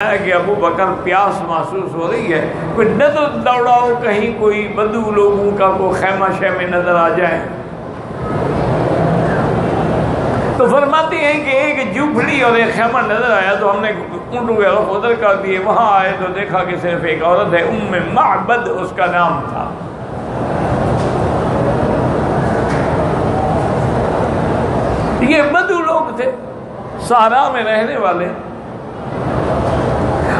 ہے کہ ابو بکر پیاس محسوس ہو رہی ہے، کوئی نظر دوڑاؤ کہیں کوئی بدو لوگوں کا کوئی خیمہ شیمے نظر آ جائے تو فرماتے ہیں کہ ایک جھوپڑی اور ایک خیمہ نظر آیا تو ہم نے اونٹوں کے رخ ادھر کر دیے، وہاں آئے تو دیکھا کہ صرف ایک عورت ہے، ام معبد اس کا نام تھا۔ یہ بدو لوگ تھے، صحرا میں رہنے والے۔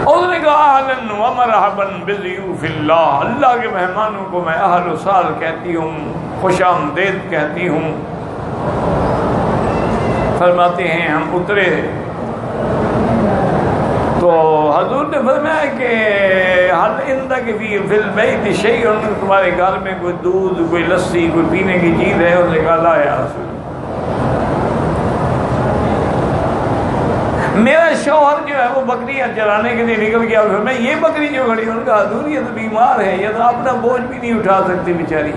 اس نے کہا اہلاً و مرحباً بضیوف اللہ، اللہ کے مہمانوں کو میں اہل و سال کہتی ہوں، خوش آمدید کہتی ہوں۔ فرماتے ہیں ہم اترے تو حضور نے فرمایا کہ حل عندک فی البیت شیء، تمہارے گھر میں کوئی دودھ کوئی لسی کوئی پینے کی چیز ہے؟ اس نے کہا لا یا رسول اللہ، میرا شوہر جو ہے وہ بکریاں چرانے کے لیے نکل گیا۔ پھر میں یہ بکری جو کھڑی ان کا حضور یہ تو بیمار ہے، یہ تو اپنا بوجھ بھی نہیں اٹھا سکتی بیچاری،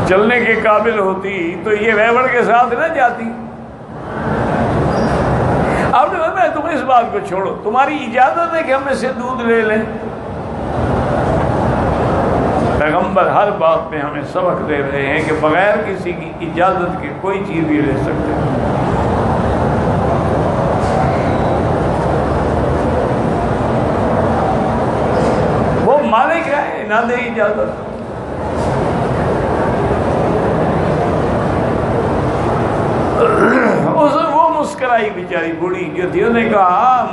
چلنے کے قابل ہوتی تو یہ ویوڑ کے ساتھ نہ جاتی۔ آپ نے فرمایا تم اس بات کو چھوڑو، تمہاری اجازت ہے کہ ہم اس سے دودھ لے لیں؟ پیغمبر ہر بات میں ہمیں سبق دے رہے ہیں کہ بغیر کسی کی اجازت کے کوئی چیز بھی لے سکتے ہیں۔ مالک ہے، نہ دے اجازت۔ وہ مسکرائی بیچاری بوڑھی جو تھی، انہوں نے کہا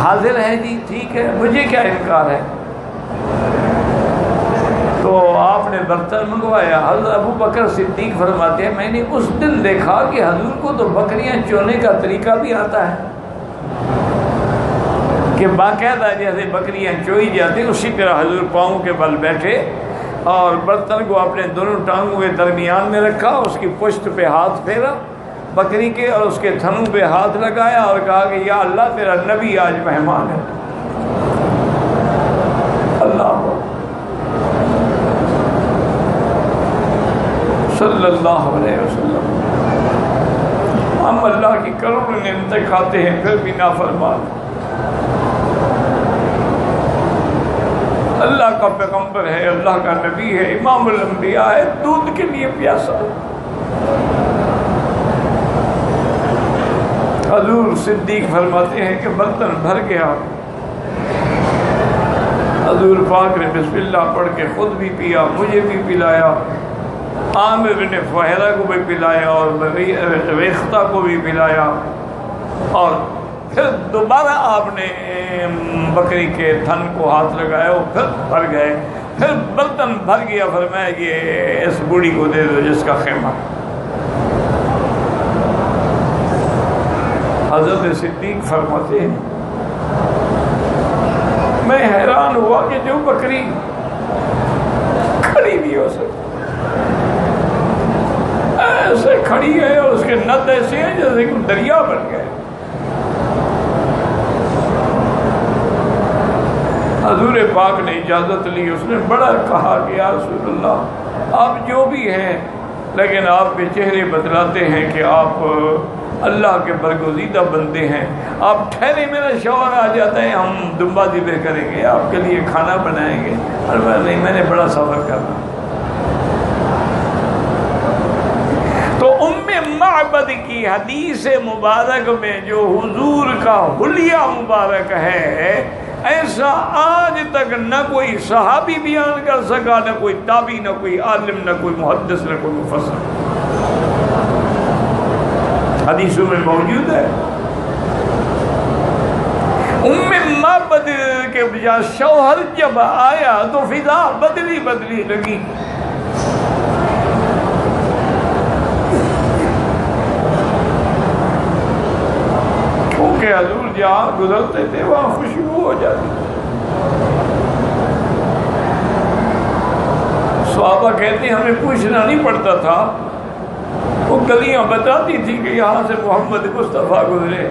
حاضر ہے جی، ٹھیک ہے، مجھے کیا انکار ہے۔ تو آپ نے برتن منگوایا۔ حضرت ابو بکر صدیق فرماتے ہیں میں نے اس دن دیکھا کہ حضور کو تو بکریاں چونے کا طریقہ بھی آتا ہے، کہ باقاعدہ جیسے بکریاں چوئی جاتی اسی طرح حضور پاؤں کے بل بیٹھے اور برتن کو اپنے دونوں ٹانگوں کے درمیان میں رکھا، اس کی پشت پہ ہاتھ پھیرا بکری کے اور اس کے تھنوں پہ ہاتھ لگایا اور کہا کہ یا اللہ تیرا نبی آج مہمان ہے۔ اللہ صلی اللہ علیہ وسلم۔ ہم اللہ کی کروڑوں نعمتیں کھاتے ہیں پھر بھی نافرمان۔ اللہ کا پیغمبر ہے، اللہ کا نبی ہے، امام الانبیاء ہے، دودھ کے لیے پیاسا۔ حضور صدیق فرماتے ہیں کہ برتن بھر گیا، حضور پاک نے بسم اللہ پڑھ کے خود بھی پیا، مجھے بھی پلایا، عامر بن فہرہ کو بھی پلایا اور ریختہ کو بھی پلایا، اور پھر دوبارہ آپ نے بکری کے تھن کو ہاتھ لگایا، وہ پھر بھر گئے، پھر برتن بھر گیا۔ فرمایا یہ اس بوڑھی کو دے دو جس کا خیمہ۔ حضرت صدیق فرماتے ہیں میں حیران ہوا کہ جو بکری کھڑی بھی ہو سکتی ایسے کھڑی ہے اور اس کے نت ایسے ہیں جیسے کہ دریا بن گئے۔ حضور پاک نے اجازت لی، اس نے بڑا کہا کہ یا رسول اللہ آپ جو بھی ہیں لیکن آپ کے چہرے بتلاتے ہیں کہ آپ اللہ کے برگزیدہ بندے ہیں، آپ ٹھہرے، میرا شوہر آ جاتا ہے، ہم دمبا ذبح کریں گے، آپ کے لیے کھانا بنائیں گے۔ اور نہیں، میں نے بڑا سفر کرنا۔ تو ام معبد کی حدیث مبارک میں جو حضور کا حلیہ مبارک ہے، ایسا آج تک نہ کوئی صحابی بیان کر سکا، نہ کوئی تابعی، نہ کوئی عالم، نہ کوئی محدث، نہ کوئی مفسر۔ حدیثوں میں موجود ہے۔ ام معبد کے بجا شوہر جب آیا تو فضا بدلی لگی۔ کہ حضور جہاں گزرتے تھے وہاں خوشبو ہو جاتی۔ صحابہ کہتے ہیں ہمیں پوچھنا نہیں پڑتا تھا، وہ گلیاں بتاتی تھی کہ یہاں سے محمد مصطفیٰ گزرے۔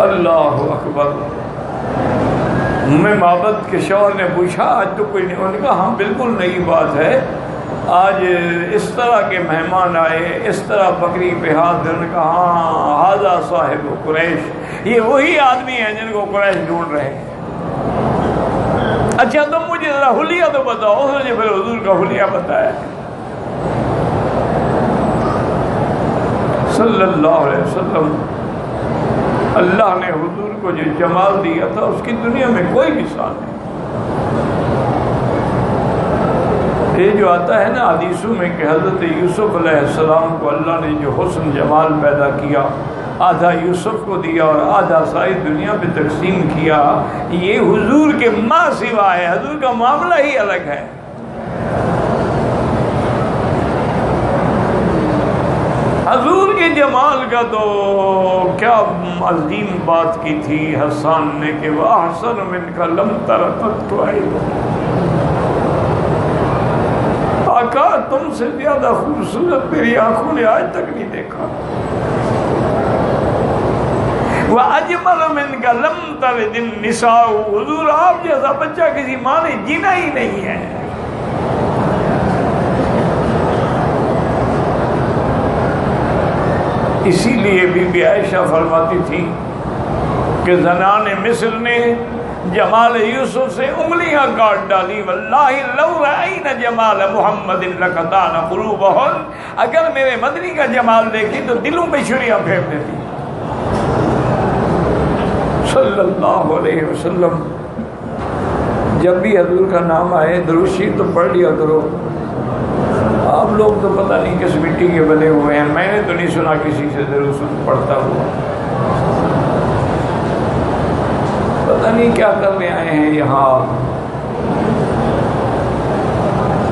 اللہ اکبر۔ ام معبد کے شوہر نے پوچھا آج تو کوئی نہیں؟ انہوں نے کہا ہاں بالکل نئی بات ہے، آج اس طرح کے مہمان آئے، اس طرح بکری پہ ہاتھ دھرنے کا، ہاں ہذا صاحب قریش، یہ وہی آدمی ہیں جن کو قریش ڈھونڈ رہے ہیں۔ اچھا تم مجھے ذرا حلیہ تو بتاؤ۔ اس نے پھر حضور کا حلیہ بتایا صلی اللہ علیہ وسلم۔ اللہ نے حضور کو جو جمال دیا تھا اس کی دنیا میں کوئی مثال نہیں۔ یہ جو آتا ہے نا حدیثوں میں کہ حضرت یوسف علیہ السلام کو اللہ نے جو حسن جمال پیدا کیا، آدھا یوسف کو دیا اور آدھا ساری دنیا پہ تقسیم کیا، یہ حضور کے ماں سوا ہے، حضور کا معاملہ ہی الگ ہے۔ حضور کے جمال کا تو کیا عظیم بات کی تھی حسان نے کہ وَأَحْسَنُ مِنْكَ لَمْ تَرَ قَطُّ عَيْنٌ، آقا تم سے زیادہ خوبصورت میری آنکھوں نے آج تک نہیں دیکھا۔ وَأَجْمَلُ مِنْكَ لَمْ تَلِدِ النِّسَاءُ، حضور آپ جیسا بچہ کسی ماں نے جینا ہی نہیں ہے۔ اسی لیے بی بی عائشہ فرماتی تھی کہ زنان مصر نے جمال یوسف سے انگلیاں کاٹ ڈالی، واللہ لو رأین جمال محمد لقطعن قلوبہن، اگر میرے مدنی کا جمال دیکھی تو دلوں پہ چھریاں پھیر دیتی صلی اللہ علیہ وسلم۔ جب بھی حضور کا نام آئے درود شریف تو پڑھ لیا کرو۔ آپ لوگ تو پتہ نہیں کس مٹی کے بنے ہوئے ہیں، میں نے تو نہیں سنا کسی سے درود پڑھتا ہوا، پتہ نہیں کیا کرنے آئے ہیں یہاں۔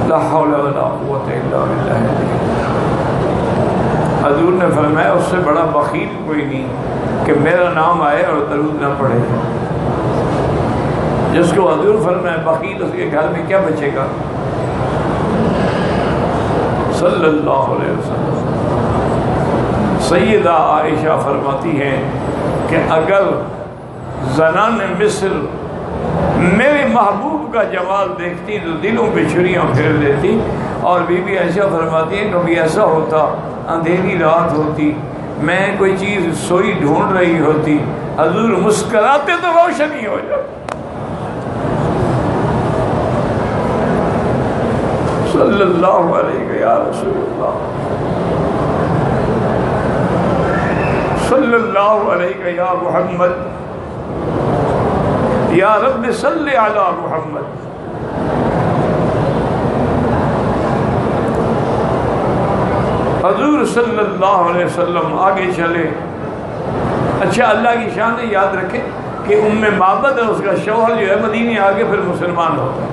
لا حول ولا قوت الا باللہ۔ حضور نے فرمایا اس سے بڑا بخیل کوئی نہیں کہ میرا نام آئے اور درود نہ پڑھے۔ جس کو حضور فرمایا بخیل، اس کے گھر میں کیا بچے گا صلی اللہ علیہ وسلم۔ سیدہ عائشہ فرماتی ہیں کہ اگر زنان مصر میرے محبوب کا جمال دیکھتی تو دلوں پہ چھریاں پھیر دیتی۔ اور بی بی عائشہ فرماتی ہیں کبھی ایسا ہوتا اندھیری رات ہوتی، میں کوئی چیز سوئی ڈھونڈ رہی ہوتی، حضور مسکراتے تو روشنی ہو جاتی صلی اللہ علیہ یا رسول اللہ، صلی اللہ علیہ یا محمد، یا رب صلی علی محمد۔ حضور صلی اللہ علیہ وسلم آگے چلے۔ اچھا اللہ کی شان یاد رکھیں کہ ام معبد ہے، اس کا شوہر جو ہے مدینے آگے پھر مسلمان ہوتا ہے۔